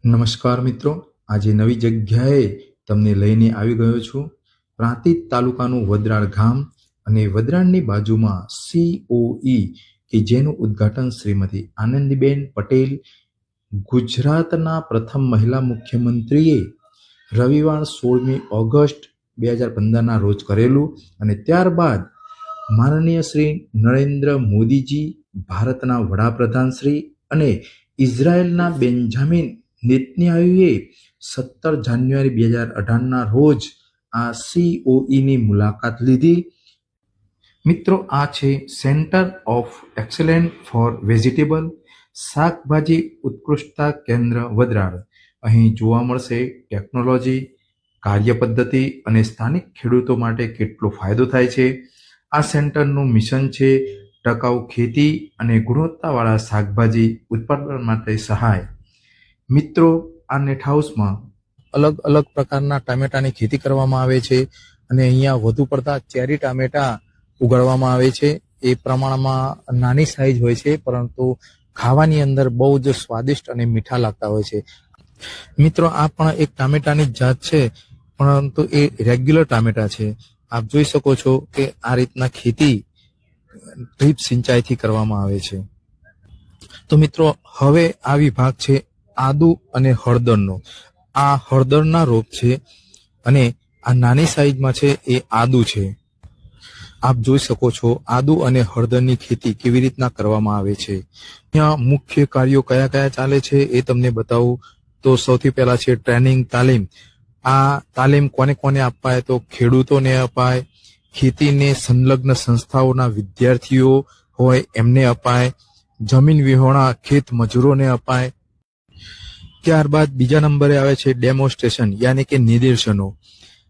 નમસ્કાર મિત્રો, આજે નવી જગ્યાએ તમને લઈને આવી ગયો છું. પ્રાંતિજ તાલુકાનું વદરાળ ગામ અને વદરાળની બાજુમાં COE કે જેનું ઉદ્ઘાટન શ્રીમતી આનંદીબેન પટેલ, ગુજરાતના પ્રથમ મહિલા મુખ્યમંત્રીએ રવિવાર 16મી ઓગસ્ટ 2015ના રોજ કરેલું અને ત્યારબાદ માનનીય શ્રી નરેન્દ્ર મોદીજી, ભારતના વડાપ્રધાન શ્રી અને ઇઝરાયેલના બેન્જામિન નેતન્યાહુએ 17 જાન્યુઆરી 2018ના રોજ આ COEની મુલાકાત લીધી. મિત્રો, આ છે centre of excellence for vegetable, શાકભાજી ઉત્કૃષ્ટતા કેન્દ્ર વદરાળ. અહીં જોવા મળશે ટેકનોલોજી, કાર્યપદ્ધતિ અને સ્થાનિક ખેડૂતો માટે કેટલો ફાયદો થાય છે. આ સેન્ટરનું મિશન છે ટકાઉ ખેતી અને ગુણવત્તાવાળા શાકભાજી ઉત્પાદન માટે સહાય. મિત્રો, આ નેટ હાઉસમાં અલગ અલગ પ્રકારના ટામેટાની ખેતી કરવામાં આવે છે અને અહીંયા વધુ પડતા ચેરી ટામેટા ઉગાડવામાં આવે છે. એ પ્રમાણમાં નાની સાઈઝ હોય છે, પરંતુ ખાવાની અંદર બહુ જ સ્વાદિષ્ટ અને મીઠા લાગતા હોય છે. મિત્રો, આ પણ એક ટામેટાની જ જાત છે, પરંતુ એ રેગ્યુલર ટામેટા છે. આપ જોઈ શકો છો કે આ રીતના ખેતી ડ્રીપ સિંચાઈથી કરવામાં આવે છે. તો મિત્રો, હવે આ વિભાગ છે આદુ અને હળદરનો. આ હળદરના રોપ છે અને આ નાની સાઈઝમાં છે એ આદુ છે. આપ જોઈ શકો છો આદુ અને હળદરની ખેતી કેવી રીતના કરવામાં આવે છે. ત્યાં મુખ્ય કાર્યો કયા કયા ચાલે છે એ તમને બતાવું તો સૌથી પહેલા છે ટ્રેનિંગ, તાલીમ. આ તાલીમ કોને કોને અપાય તો ખેડૂતોને અપાય, ખેતીને સંલગ્ન સંસ્થાઓના વિદ્યાર્થીઓ હોય એમને અપાય, જમીન વિહોણા ખેત મજૂરોને અપાય. ત્યારબાદ બીજા નંબરે આવે છે ડેમોન્સ્ટ્રેશન, યાની કે નિદર્શનો.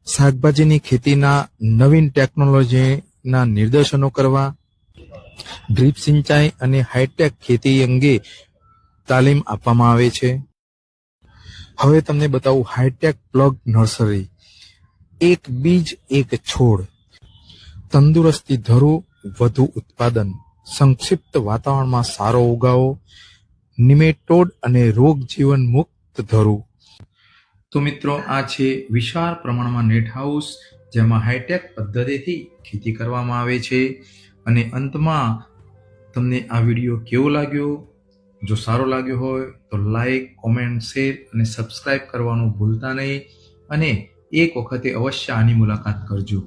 શાકભાજીની ખેતીના નવીન ટેકનોલોજીના નિદર્શનો કરવા, ડ્રીપ સિંચાઈ અને હાઈટેક ખેતી અંગે તાલીમ આપવામાં આવે છે. હવે તમને બતાવું હાઈટેક પ્લગ નર્સરી. એક બીજ એક છોડ, તંદુરસ્તી ધરું વધુ ઉત્પાદન, સંક્ષિપ્ત વાતાવરણમાં સારો ઉગાવો, નિમેટોડ અને રોગ જીવન મુક્ત ધરું. તો મિત્રો, આ છે વિશાળ પ્રમાણમાં નેટ હાઉસ જેમાં હાઈટેક પદ્ધતિથી ખેતી કરવામાં આવે છે. અને અંતમાં તમને આ વિડીયો કેવો લાગ્યો? જો સારો લાગ્યો હોય તો લાઈક, કોમેન્ટ, શેર અને સબસ્ક્રાઇબ કરવાનું ભૂલતા નહીં. અને એક વખતે અવશ્ય આની મુલાકાત કરજો.